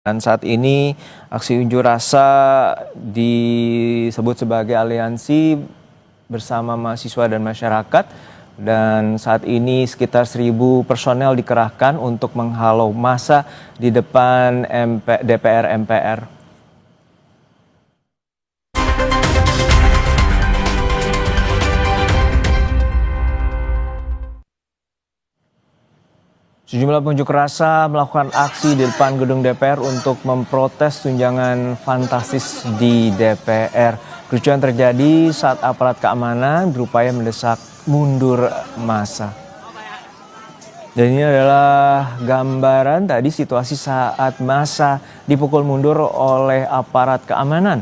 Dan saat ini aksi unjuk rasa disebut sebagai aliansi bersama mahasiswa dan masyarakat. Dan saat ini sekitar 1.000 personel dikerahkan untuk menghalau massa di depan DPR MPR. Sejumlah pengunjuk rasa melakukan aksi di depan gedung DPR untuk memprotes tunjangan fantastis di DPR. Kericuhan terjadi saat aparat keamanan berupaya mendesak mundur massa. Dan ini adalah gambaran tadi situasi saat massa dipukul mundur oleh aparat keamanan.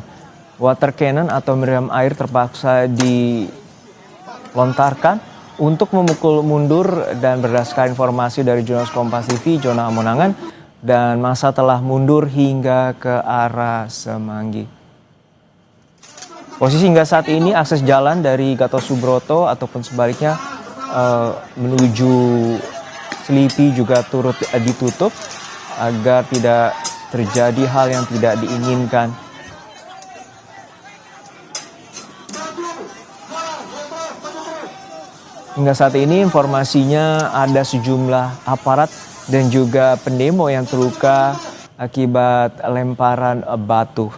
Water cannon atau meriam air terpaksa dilontarkan untuk memukul mundur, dan berdasarkan informasi dari jurnalis Kompas TV, Jonah Hamonangan, dan massa telah mundur hingga ke arah Semanggi. Posisi hingga saat ini akses jalan dari Gatot Subroto ataupun sebaliknya menuju Selipi juga turut ditutup agar tidak terjadi hal yang tidak diinginkan. Hingga saat ini informasinya ada sejumlah aparat dan juga pendemo yang terluka akibat lemparan batu.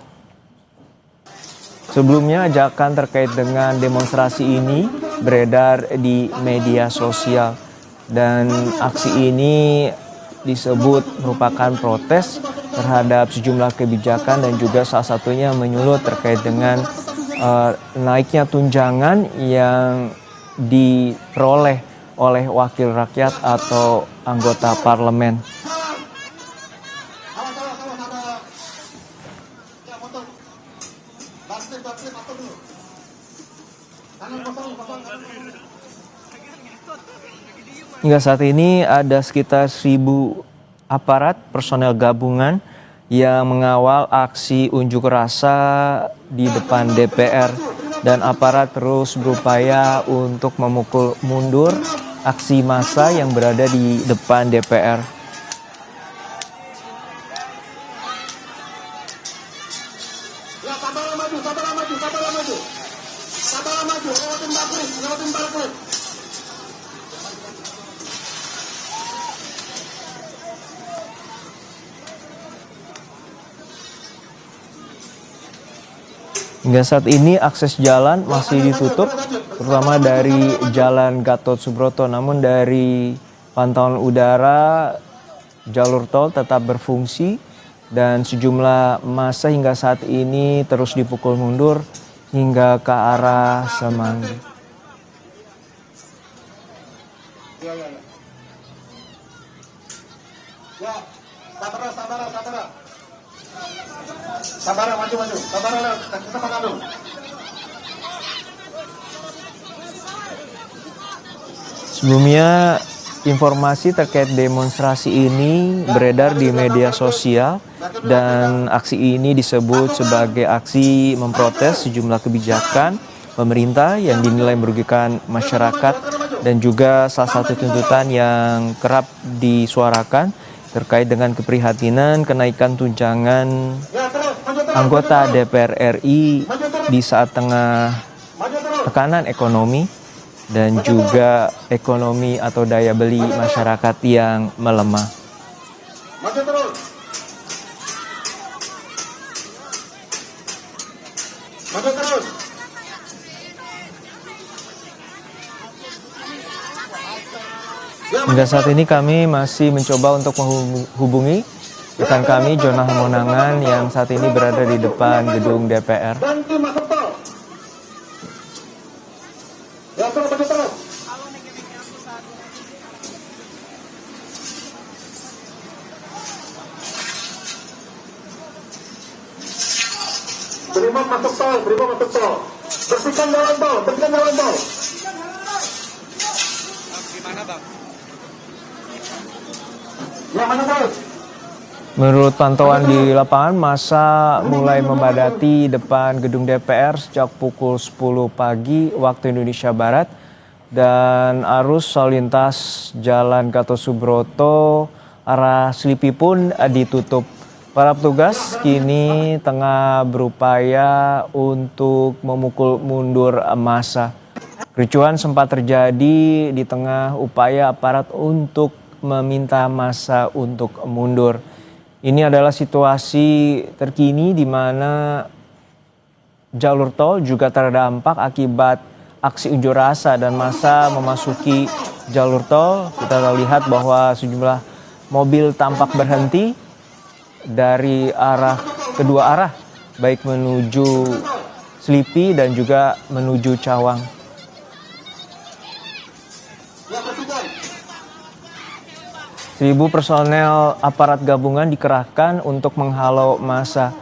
Sebelumnya ajakan terkait dengan demonstrasi ini beredar di media sosial, dan aksi ini disebut merupakan protes terhadap sejumlah kebijakan dan juga salah satunya menyulut terkait dengan naiknya tunjangan yang diperoleh oleh wakil rakyat atau anggota parlemen. Hingga saat ini ada sekitar 1.000 aparat personel gabungan yang mengawal aksi unjuk rasa di depan DPR. Dan aparat terus berupaya untuk memukul mundur aksi massa yang berada di depan DPR. Hingga saat ini akses jalan masih ditutup, terutama dari Jalan Gatot Subroto. Namun dari pantauan udara, jalur tol tetap berfungsi dan sejumlah massa hingga saat ini terus dipukul mundur hingga ke arah Semanggi. Sabar, maju. Sabar, kita makan dulu. Sebelumnya, informasi terkait demonstrasi ini beredar di media sosial, dan aksi ini disebut sebagai aksi memprotes sejumlah kebijakan pemerintah yang dinilai merugikan masyarakat, dan juga salah satu tuntutan yang kerap disuarakan terkait dengan keprihatinan kenaikan tunjangan anggota DPR RI di saat tengah tekanan ekonomi dan juga ekonomi atau daya beli masyarakat yang melemah. Hingga saat ini kami masih mencoba untuk menghubungi rekan kami Jonah Hamonangan yang saat ini berada di depan gedung DPR. Brimob masuk tol. Bersihkan jalan tol. Gimana, Bang? Yang mana, Bang? Menurut pantauan di lapangan, massa mulai membadati depan gedung DPR sejak pukul 10 pagi waktu Indonesia Barat, dan arus lalu lintas Jalan Gatot Subroto arah Selipi pun ditutup. Para petugas kini tengah berupaya untuk memukul mundur massa. Kericuhan sempat terjadi di tengah upaya aparat untuk meminta massa untuk mundur. Ini adalah situasi terkini di mana jalur tol juga terdampak akibat aksi unjuk rasa dan massa memasuki jalur tol. Kita lihat bahwa sejumlah mobil tampak berhenti dari kedua arah, baik menuju Selipi dan juga menuju Cawang. 1.000 personel aparat gabungan dikerahkan untuk menghalau massa.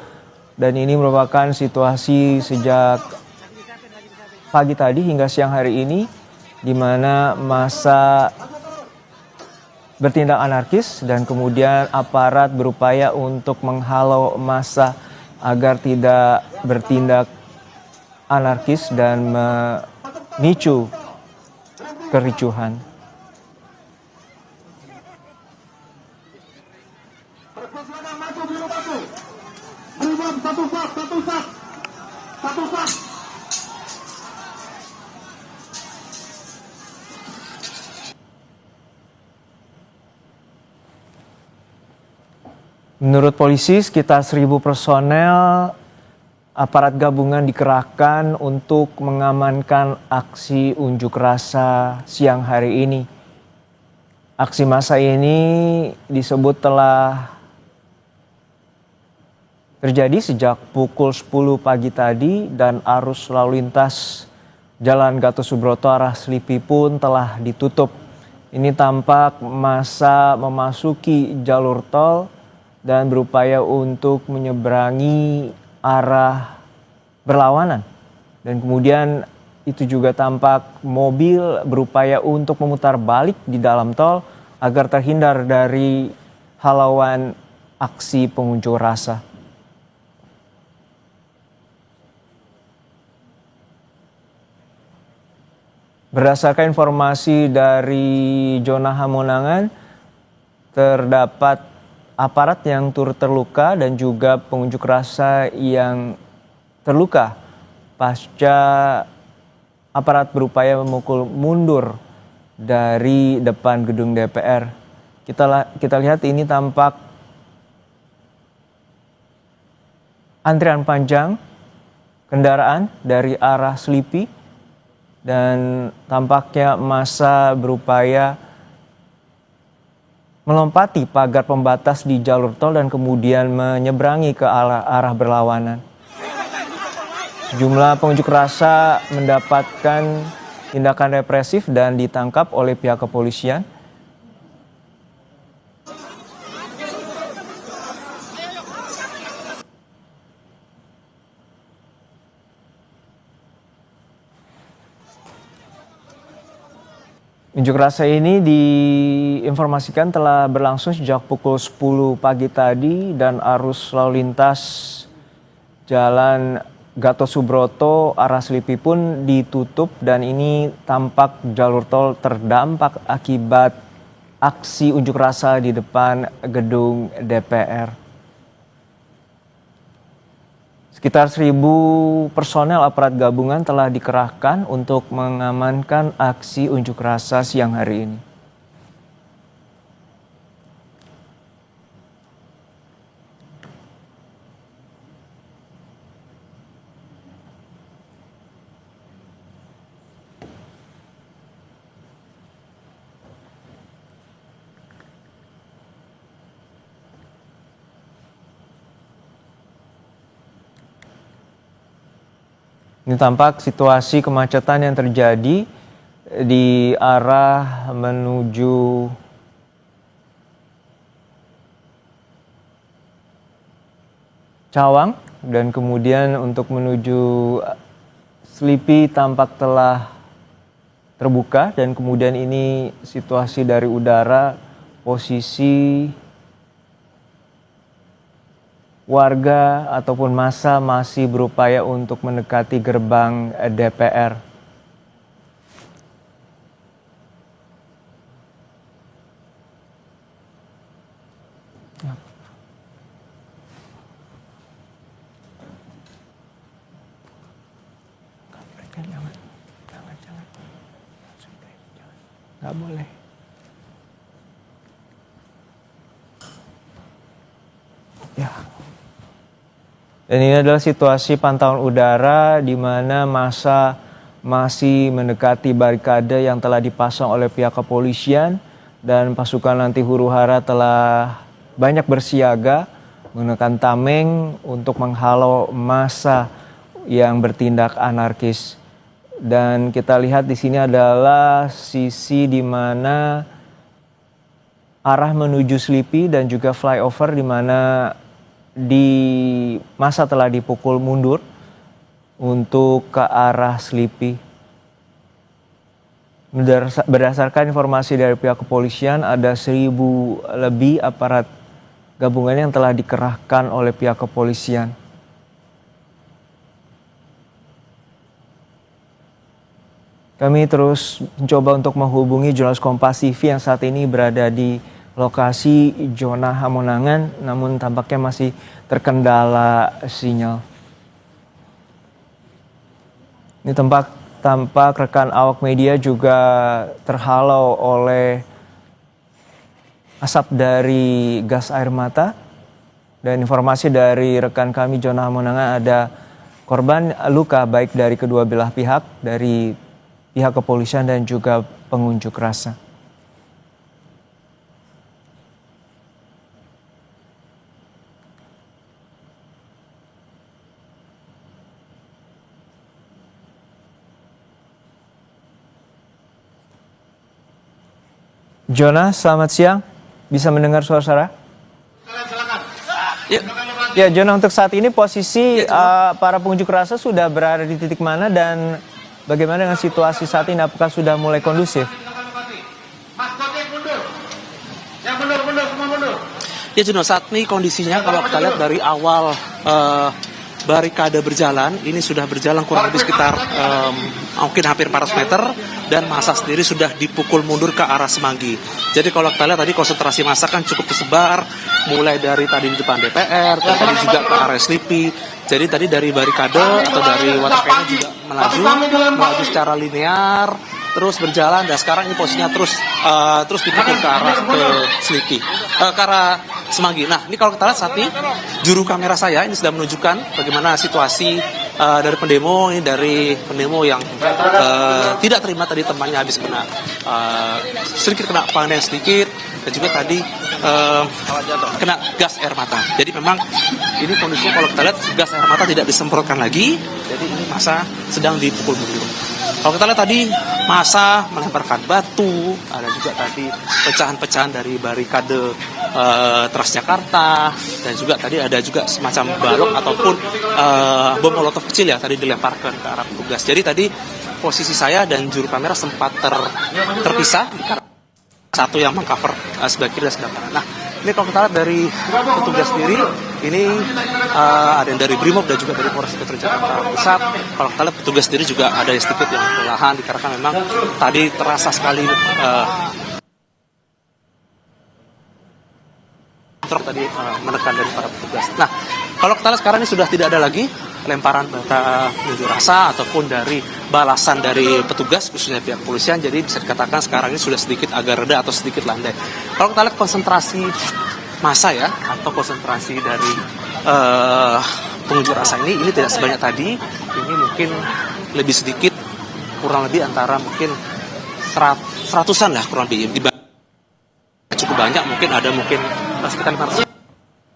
Dan ini merupakan situasi sejak pagi tadi hingga siang hari ini, di mana massa bertindak anarkis dan kemudian aparat berupaya untuk menghalau massa agar tidak bertindak anarkis dan memicu kericuhan. Satu sak. Menurut polisi, sekitar 1.000 personel aparat gabungan dikerahkan untuk mengamankan aksi unjuk rasa siang hari ini. Aksi massa ini disebut telah terjadi sejak pukul 10 pagi tadi dan arus lalu lintas Jalan Gatot Subroto arah Selipi pun telah ditutup. Ini tampak massa memasuki jalur tol dan berupaya untuk menyeberangi arah berlawanan. Dan kemudian itu juga tampak mobil berupaya untuk memutar balik di dalam tol agar terhindar dari halauan aksi pengunjuk rasa. Berdasarkan informasi dari zona Hamonangan, terdapat aparat yang turut terluka dan juga pengunjuk rasa yang terluka pasca aparat berupaya memukul mundur dari depan gedung DPR. Kita lihat ini tampak antrian panjang kendaraan dari arah Selipi dan tampaknya massa berupaya melompati pagar pembatas di jalur tol dan kemudian menyeberangi ke arah berlawanan. Sejumlah pengunjuk rasa mendapatkan tindakan represif dan ditangkap oleh pihak kepolisian. Unjuk rasa ini diinformasikan telah berlangsung sejak pukul 10 pagi tadi dan arus lalu lintas Jalan Gatot Subroto arah Selipi pun ditutup dan ini tampak jalur tol terdampak akibat aksi unjuk rasa di depan gedung DPR. Sekitar 1.000 personel aparat gabungan telah dikerahkan untuk mengamankan aksi unjuk rasa siang hari ini. Ini tampak situasi kemacetan yang terjadi di arah menuju Cawang dan kemudian untuk menuju Selipi tampak telah terbuka dan kemudian ini situasi dari udara, posisi warga ataupun massa masih berupaya untuk mendekati gerbang DPR. Nggak boleh. Ya. Dan ini adalah situasi pantauan udara di mana massa masih mendekati barikade yang telah dipasang oleh pihak kepolisian dan pasukan anti huru-hara telah banyak bersiaga menggunakan tameng untuk menghalau massa yang bertindak anarkis. Dan kita lihat di sini adalah sisi di mana arah menuju Slipi dan juga flyover di mana massa telah dipukul mundur untuk ke arah Slipi. Berdasarkan informasi dari pihak kepolisian, ada 1.000 lebih aparat gabungan yang telah dikerahkan oleh pihak kepolisian. Kami terus mencoba untuk menghubungi jurnalis Kompas TV yang saat ini berada di lokasi zona Hamonangan, namun tampaknya masih terkendala sinyal. Ini tampak rekan awak media juga terhalau oleh asap dari gas air mata. Dan informasi dari rekan kami zona Hamonangan ada korban luka baik dari kedua belah pihak, dari pihak kepolisian dan juga pengunjuk rasa. Jonas, selamat siang. Bisa mendengar suara? Ya, Jonas, untuk saat ini posisi para pengunjuk rasa sudah berada di titik mana dan bagaimana dengan situasi saat ini? Apakah sudah mulai kondusif? Ya Juno, saat ini kondisinya kalau kita lihat dari awal barikade berjalan, ini sudah berjalan kurang lebih sekitar mungkin hampir 400 meter dan massa sendiri sudah dipukul mundur ke arah Semanggi. Jadi kalau kita lihat tadi konsentrasi massa kan cukup tersebar, mulai dari tadi di depan DPR, dan tadi juga ke arah Slipi. Jadi tadi dari barikade atau dari waterkainya juga melaju secara linear, terus berjalan dan sekarang ini posisinya terus dipukul ke arah ke Slipi, ke arah Semanggi. Nah, ini kalau kita lihat saat ini juru kamera saya ini sudah menunjukkan bagaimana situasi dari pendemo ini, dari pendemo yang tidak terima tadi temannya habis kena sedikit kena panen sedikit dan juga tadi kena gas air mata. Jadi memang ini kondisinya kalau kita lihat gas air mata tidak disemprotkan lagi. Jadi ini massa sedang dipukul mundur. Kalau kita lihat tadi massa melemparkan batu, ada juga tadi pecahan-pecahan dari barikade Transjakarta dan juga tadi ada juga semacam balok ataupun bom molotov kecil ya tadi dilemparkan ke arah petugas. Jadi tadi posisi saya dan juru kamera sempat terpisah karena satu yang mengcover sebelah kiri dan sebelah kanan. Nah, ini kalau kita lihat dari petugas sendiri, ini ada yang dari Brimob dan juga dari Polres Metro Jakarta Pusat. Kalau kita lihat petugas sendiri juga ada yang sedikit yang kelelahan dikarenakan memang tadi terasa sekali tadi menekan dari para petugas. Nah, kalau kita lihat sekarang ini sudah tidak ada lagi lemparan bata unjuk rasa ataupun dari balasan dari petugas khususnya pihak kepolisian. Jadi bisa dikatakan sekarang ini sudah sedikit agak reda atau sedikit landai. Kalau kita lihat konsentrasi massa ya atau konsentrasi dari pengunjuk rasa ini tidak sebanyak tadi. Ini mungkin lebih sedikit, kurang lebih antara mungkin seratusan lah kurang lebih. Cukup banyak, mungkin ada sekitar 500.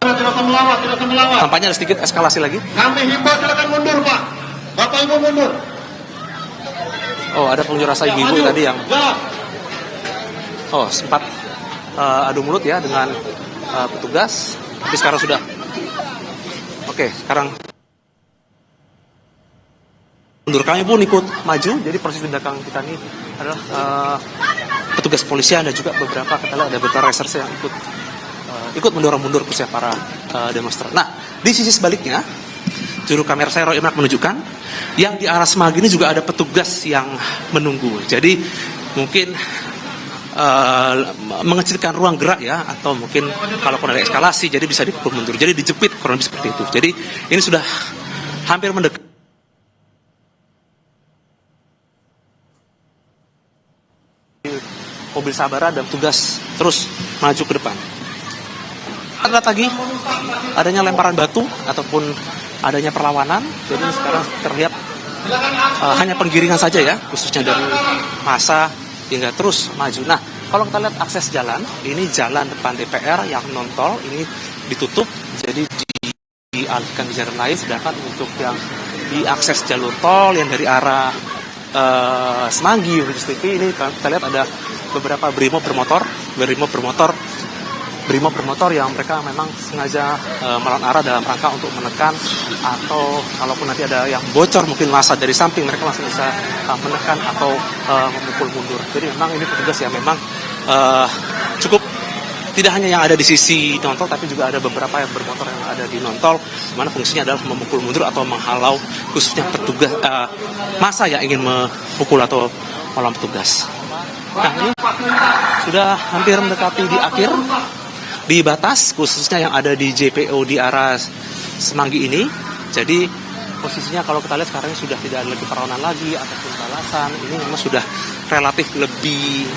Silakan melawat. Tampaknya ada sedikit eskalasi lagi. Kami himbau silakan mundur, Pak. Bapak Ibu mundur. Oh, ada pengunjuk rasa ibu-ibu tadi yang sempat adu mulut ya dengan petugas. Tapi sekarang sudah. Oke, sekarang mundur. Kami pun ikut maju. Jadi proses di belakang kita ini adalah petugas polisian dan juga beberapa ada beberapa reserse yang ikut mendorong mundur khususnya para demonstran. Nah, di sisi sebaliknya, juru kamera saya Roy Imrak menunjukkan yang di arah Semanggi ini juga ada petugas yang menunggu. Jadi mungkin mengecilkan ruang gerak ya, atau mungkin kalaupun ada eskalasi, jadi bisa dipukul mundur. Jadi dijepit kurang lebih seperti itu. Jadi ini sudah hampir mendekat. mobil Sabara dan tugas terus maju ke depan. Lihat lagi adanya lemparan batu ataupun adanya perlawanan. Jadi sekarang terlihat hanya penggiringan saja ya, khususnya dari massa hingga terus maju. Nah, kalau kita lihat akses jalan, ini jalan depan DPR yang non tol ini ditutup, jadi dialihkan ke jalan lain. Sedangkan untuk yang diakses jalur tol yang dari arah Semanggi menuju TV ini kita lihat ada beberapa brimob bermotor yang mereka memang sengaja melawan arah dalam rangka untuk menekan, atau kalaupun nanti ada yang bocor mungkin massa dari samping, mereka langsung bisa menekan atau memukul mundur. Jadi memang ini petugas yang memang cukup, tidak hanya yang ada di sisi non-tol, tapi juga ada beberapa yang bermotor yang ada di non-tol, di mana fungsinya adalah memukul mundur atau menghalau khususnya petugas massa yang ingin memukul atau melawan petugas. Nah, ini sudah hampir mendekati di akhir, di batas khususnya yang ada di JPO di arah Semanggi ini. Jadi posisinya kalau kita lihat sekarang sudah tidak ada lagi perlawanan lagi ataupun balasan. Ini memang sudah relatif lebih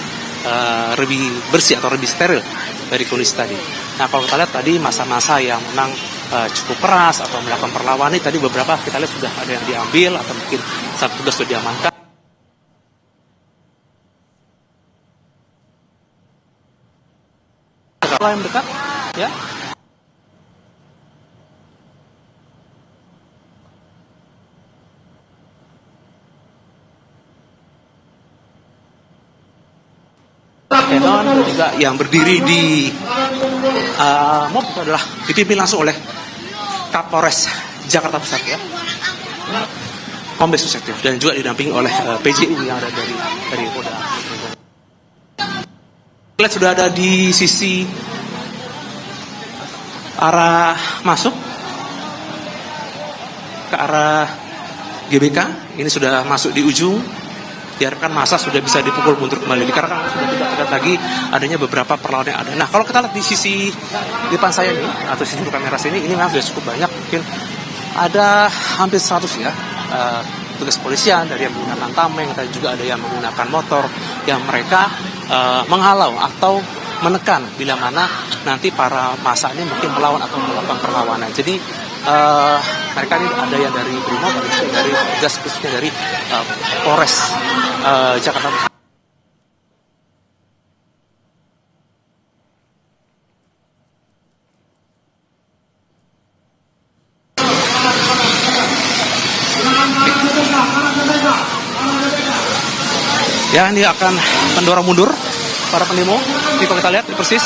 bersih atau lebih steril dari kondisi tadi. Nah, kalau kita lihat tadi masa-masa yang memang cukup keras atau melakukan perlawanan, tadi beberapa kita lihat sudah ada yang diambil atau mungkin satu tugas sudah diamankan. Yang dekat, ya. Kenon juga yang berdiri di MOB itu adalah dipimpin langsung oleh Kapolres Jakarta Pusat, ya, Kombes Susetio, dan juga didampingi oleh PJU yang ada dari Polda. Lihat sudah ada di sisi arah masuk ke arah GBK, ini sudah masuk di ujung. Diharapkan massa sudah bisa dipukul mundur kembali, dikarenakan sudah tidak terlihat lagi adanya beberapa perlawanan yang ada. Nah, kalau kita lihat di sisi depan saya ini, atau sisi kamera sini, ini memang sudah cukup banyak, mungkin ada hampir 100 ya, tugas kepolisian dari yang menggunakan tameng, dan juga ada yang menggunakan motor, yang mereka menghalau atau menekan bila mana nanti para massa ini mungkin melawan atau melakukan perlawanan. Jadi mereka ini ada yang dari Brimob, ada juga dari tugas khususnya dari Polres Jakarta Pusat. Ya, ini akan mendorong mundur para pendemo. Ini kalau kita lihat ini persis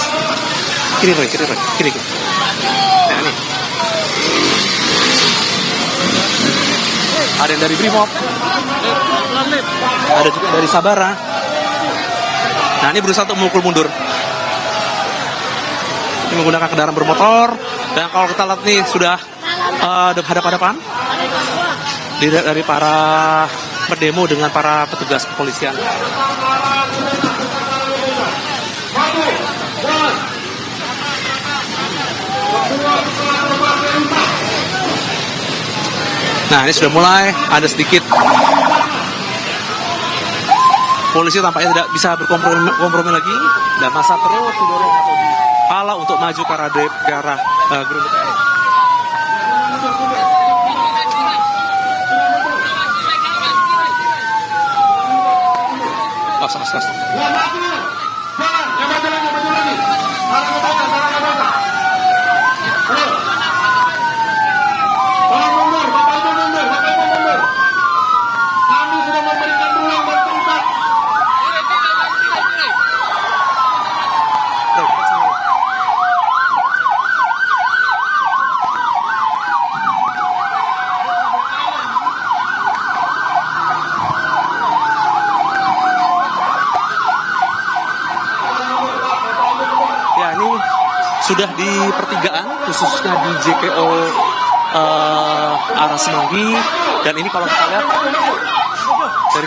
kiri. Nah, ini ada yang dari Brimob, ada juga dari Sabara. Nah, ini berusaha untuk memukul mundur. Ini menggunakan kendaraan bermotor, dan kalau kita lihat nih sudah hadap-hadapan dari para berdemo dengan para petugas kepolisian. Nah, ini sudah mulai ada sedikit polisi tampaknya tidak bisa berkompromi lagi, dan massa terus didorong atau dihalau untuk maju ke arah gedung DPR. Kas. Sudah di pertigaan, khususnya di JPO arah Semanggi, dan ini kalau kita lihat dari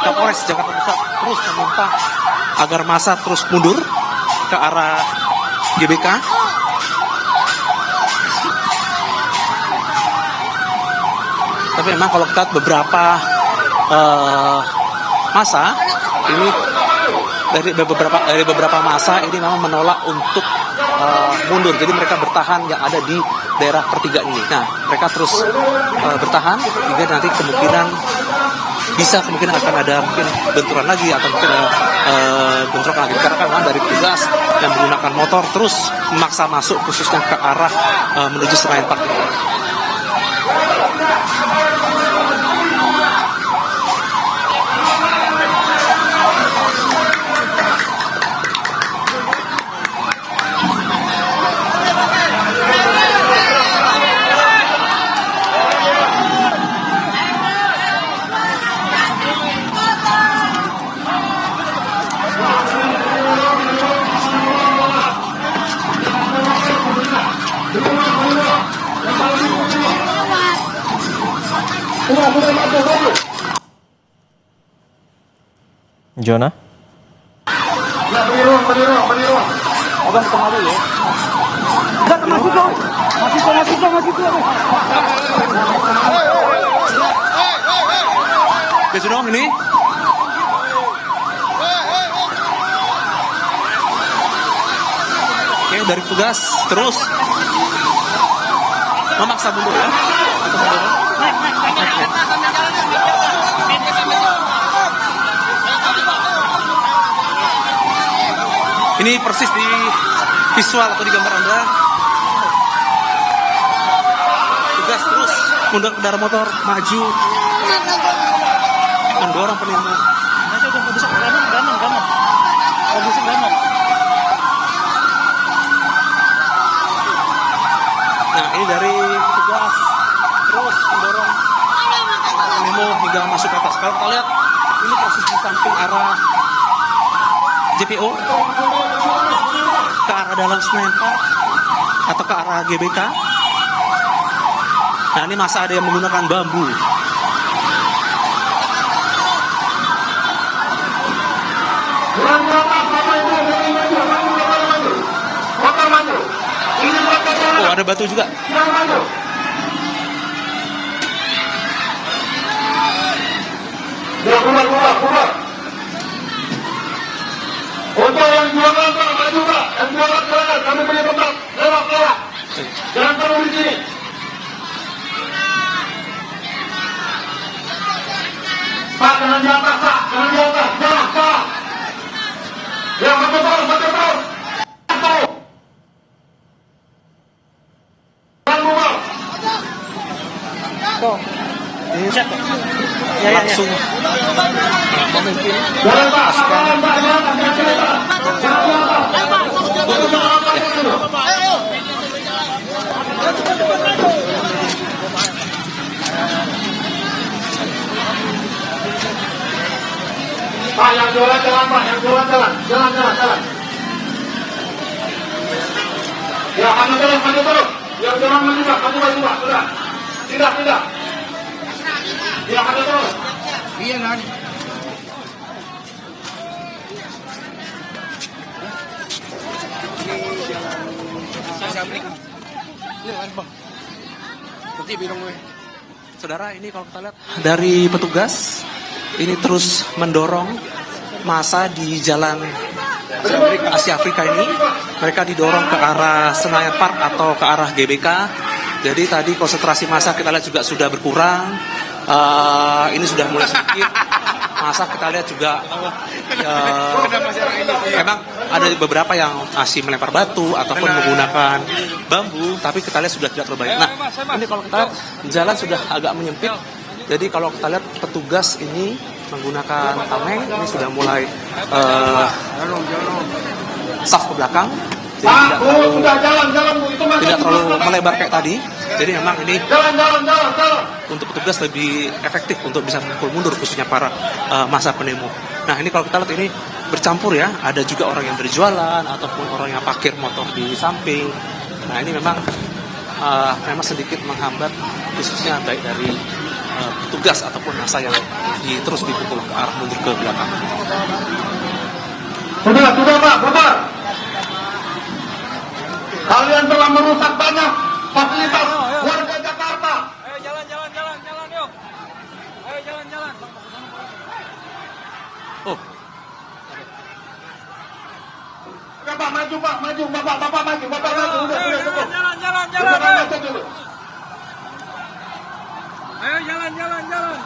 Kapolres Jakarta Pusat terus meminta agar massa terus mundur ke arah GBK. Tapi memang kalau kita lihat beberapa massa ini dari beberapa masa ini memang menolak untuk mundur. Jadi mereka bertahan yang ada di daerah pertigaan ini. Nah, mereka terus bertahan hingga nanti kemungkinan akan ada mungkin benturan lagi atau mungkin bentrok lagi, karena kan memang dari petugas yang menggunakan motor terus memaksa masuk khususnya ke arah menuju Senayan Park. Jona? Ya, beri ruang. Abang kemana ya? Masih dong ini. Oke, dari tugas terus memaksa mundur ya. Ini persis di visual atau di gambar Anda. Tugas terus mundur kendaraan motor, maju, mendorong penemu. Nah, ini dari tugas terus mendorong penemu hingga masuk ke atas. Kalau kita lihat, ini persis di samping arah JPO ke arah dalam Senayan Park atau ke arah GBK. Nah, ini masa ada yang menggunakan bambu. Oh, ada batu juga. Ya, keluar. Untuk yang jualan maju Pak, yang jualan silakan, kami punya tempat, lewat. Jangan terlalu di sini. Pak, jangan di atas, Pak, salah. Ya, maju terus. Langsung memimpin Jalan Pak, pasukan. Pak, yang jualan jalan Pak, jalan. Ya, maju terus. Yang jalan maju Pak, sudah. Tidak. Ya, maju terus. Iya, Nan. Saudara, ini kalau kita lihat dari petugas ini terus mendorong massa di jalan Asia Afrika ini. Mereka didorong ke arah Senayan Park atau ke arah GBK. Jadi tadi konsentrasi massa kita lihat juga sudah berkurang. Ini sudah mulai sedikit. Masa kita lihat juga memang ada beberapa yang masih melempar batu ataupun menggunakan bambu, tapi kita lihat sudah tidak terlalu banyak. Nah, ini kalau kita lihat jalan sudah agak menyempit. Jadi kalau kita lihat petugas ini menggunakan tameng, ini sudah mulai saf ke belakang. Jadi tidak terlalu melebar kayak tadi. Jadi memang ini untuk petugas lebih efektif untuk bisa memukul mundur khususnya para massa penemu. Nah, ini kalau kita lihat ini bercampur ya, ada juga orang yang berjualan ataupun orang yang parkir motor di samping. Nah, ini memang sedikit menghambat khususnya baik dari petugas ataupun massa yang terus dipukul ke arah mundur ke belakang. Sudah Pak, bubar. Kalian telah merusak banyak fasilitas warga Jakarta. Ayo jalan yuk. Ayo jalan. Oh, maju, bapak maju, udah cukup. Jalan, jalan, Udah jalan. maju dulu. Ayo jalan, jalan, jalan.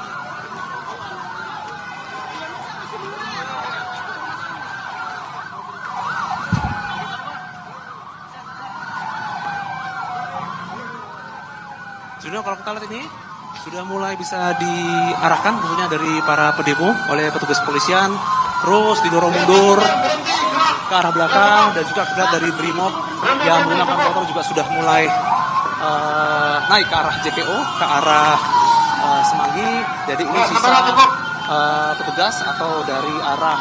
Sudah kalau kita lihat ini sudah mulai bisa diarahkan tentunya dari para pendemo oleh petugas kepolisian, terus didorong mundur ke arah belakang dan juga kita lihat dari Brimob yang menggunakan motor juga sudah mulai naik ke arah JPO, ke arah Semanggi. Jadi ini sisa petugas atau dari arah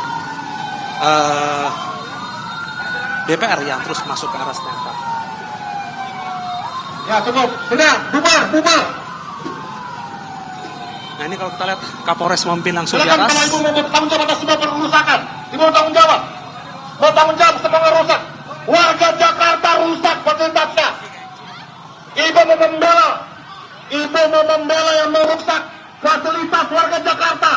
DPR yang terus masuk ke arah Senayan. Ya cukup, sudah, bubar. Nah ini kalau kita lihat Kapolres memimpin langsung di Silakan atas. kalau ibu mau bertanggung jawab atas semua perusakan. Ibu mau tanggung jawab. Mau tanggung jawab semua rusak. Warga Jakarta rusak fasilitasnya. Ibu mau membela yang merusak fasilitas warga Jakarta.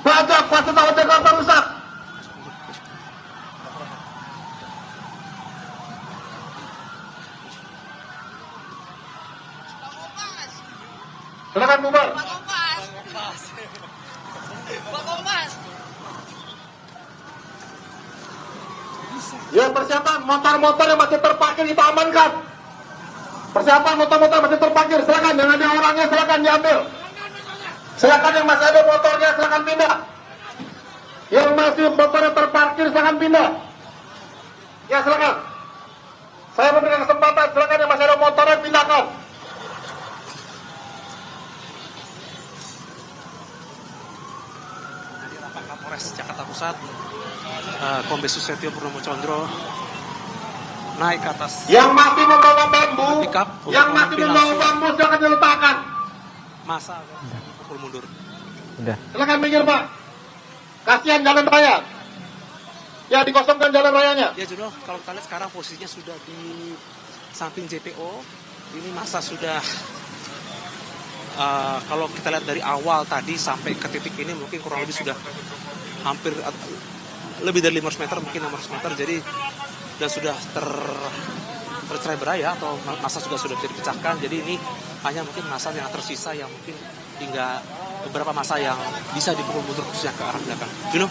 Banyak fasilitas warga Jakarta rusak. Silakan bubar. Ya persiapan motor-motor yang masih terparkir kita amankan. Persiapan motor-motor masih terparkir, silakan yang ada orangnya silakan diambil. Silakan yang masih ada motornya silakan pindah. Yang masih motornya terparkir silakan pindah. Ya silakan. Saya memberikan kesempatan silakan yang masih ada motornya pindahkan. Kapolres Jakarta Pusat, Kombes Susetio Purnomo Condro naik ke atas Yang masih membawa bambu, Pickup untuk yang masih memimpin membawa langsung. bambu silakan diletakkan. masa pukul mundur. Udah. Silakan minggir Pak. Kasihan jalan raya. Ya dikosongkan jalan rayanya. Ya Juno, kalau kita lihat sekarang posisinya sudah di samping JPO. Ini masa sudah kalau kita lihat dari awal tadi sampai ke titik ini mungkin kurang lebih sudah hampir lebih dari 500 meter, mungkin 600 meter. Jadi dan sudah tercerai berai ya, atau masa juga sudah bisa dipecahkan. Jadi ini hanya mungkin masa yang tersisa yang mungkin hingga beberapa masa yang bisa dipukul mundur khususnya ke arah belakang. Juno.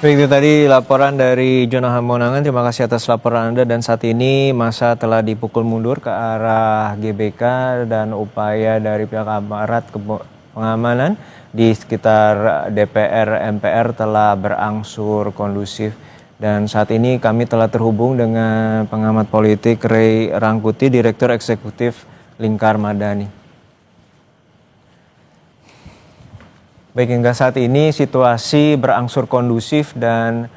Baik, itu tadi laporan dari Jono Hamonangan. Terima kasih atas laporan Anda. Dan saat ini masa telah dipukul mundur ke arah GBK dan upaya dari pihak aparat pengamanan di sekitar DPR MPR telah berangsur kondusif. Dan saat ini kami telah terhubung dengan pengamat politik Ray Rangkuti, Direktur Eksekutif Lingkar Madani. Baik, hingga saat ini situasi berangsur kondusif dan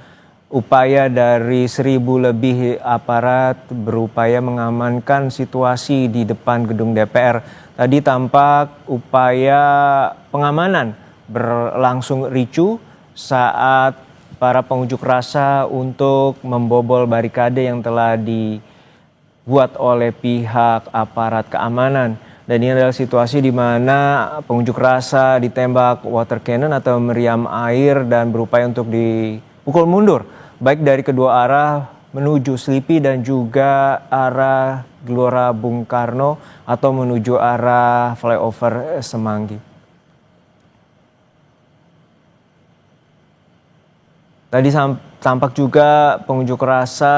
upaya dari 1.000 lebih aparat berupaya mengamankan situasi di depan gedung DPR. Tadi tampak upaya pengamanan berlangsung ricuh saat para pengunjuk rasa untuk membobol barikade yang telah dibuat oleh pihak aparat keamanan. Dan ini adalah situasi di mana pengunjuk rasa ditembak water cannon atau meriam air dan berupaya untuk dipukul mundur. Baik dari kedua arah menuju Slipi dan juga arah Gelora Bung Karno atau menuju arah flyover Semanggi. Tadi tampak juga pengunjuk rasa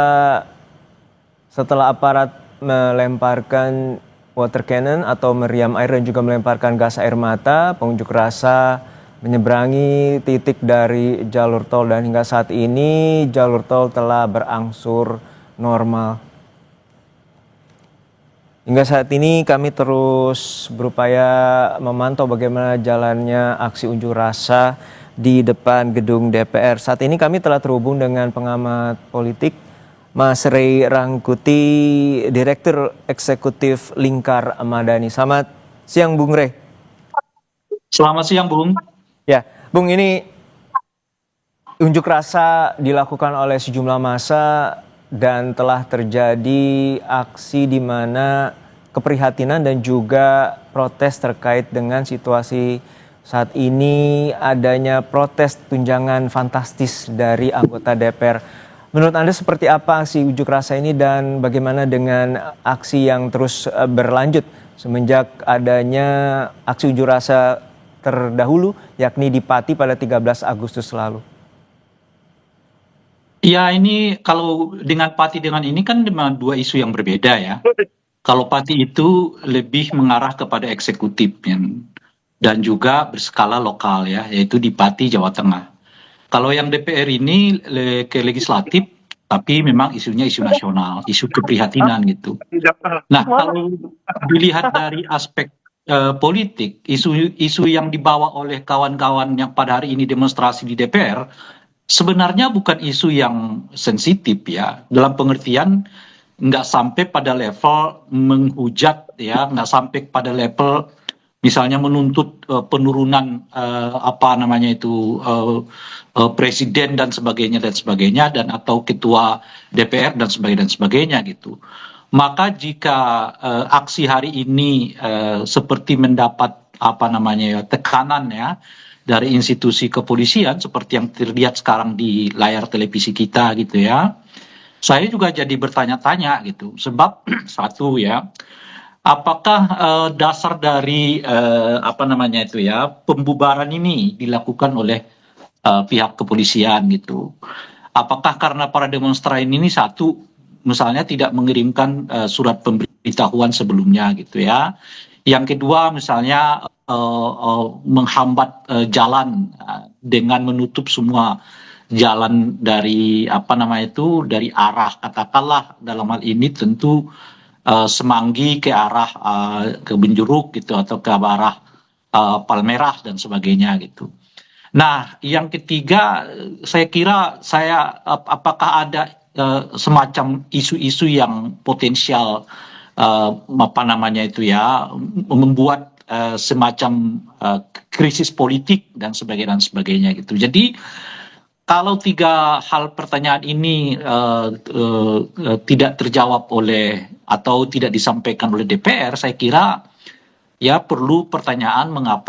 setelah aparat melemparkan water cannon atau meriam air dan juga melemparkan gas air mata, pengunjuk rasa menyeberangi titik dari jalur tol dan hingga saat ini jalur tol telah berangsur normal. Hingga saat ini kami terus berupaya memantau bagaimana jalannya aksi unjuk rasa di depan gedung DPR. Saat ini kami telah terhubung dengan pengamat politik Mas Ray Rangkuti, Direktur Eksekutif Lingkar Madani. Selamat siang Bung Ray. Selamat siang Bung. Ya, Bung, ini unjuk rasa dilakukan oleh sejumlah massa dan telah terjadi aksi di mana keprihatinan dan juga protes terkait dengan situasi saat ini adanya protes tunjangan fantastis dari anggota DPR. Menurut Anda seperti apa aksi unjuk rasa ini dan bagaimana dengan aksi yang terus berlanjut semenjak adanya aksi unjuk rasa terdahulu yakni di Pati pada 13 Agustus lalu? Ya, ini kalau dengan Pati dengan ini kan memang dua isu yang berbeda ya. Kalau Pati itu lebih mengarah kepada eksekutif dan juga berskala lokal ya, yaitu di Pati, Jawa Tengah. Kalau yang DPR ini ke legislatif, tapi memang isunya isu nasional, isu keprihatinan gitu. Nah, kalau dilihat dari aspek politik, isu yang dibawa oleh kawan-kawan yang pada hari ini demonstrasi di DPR, sebenarnya bukan isu yang sensitif ya, dalam pengertian nggak sampai pada level menghujat ya, nggak sampai pada level misalnya menuntut penurunan presiden dan sebagainya dan atau ketua DPR dan sebagainya gitu. Maka jika aksi hari ini seperti mendapat tekanan ya dari institusi kepolisian seperti yang terlihat sekarang di layar televisi kita gitu ya, saya juga jadi bertanya-tanya gitu. Sebab satu ya, apakah dasar dari pembubaran ini dilakukan oleh pihak kepolisian gitu? Apakah karena para demonstran ini satu misalnya tidak mengirimkan surat pemberitahuan sebelumnya gitu ya? Yang kedua misalnya menghambat jalan dengan menutup semua jalan dari dari arah katakanlah dalam hal ini tentu Semanggi ke arah ke Benjeruk gitu atau ke arah Palmerah dan sebagainya gitu. Nah, yang ketiga saya kira apakah ada semacam isu-isu yang potensial membuat semacam krisis politik dan sebagainya gitu. Jadi kalau tiga hal pertanyaan ini tidak terjawab oleh atau tidak disampaikan oleh DPR, saya kira ya perlu pertanyaan mengapa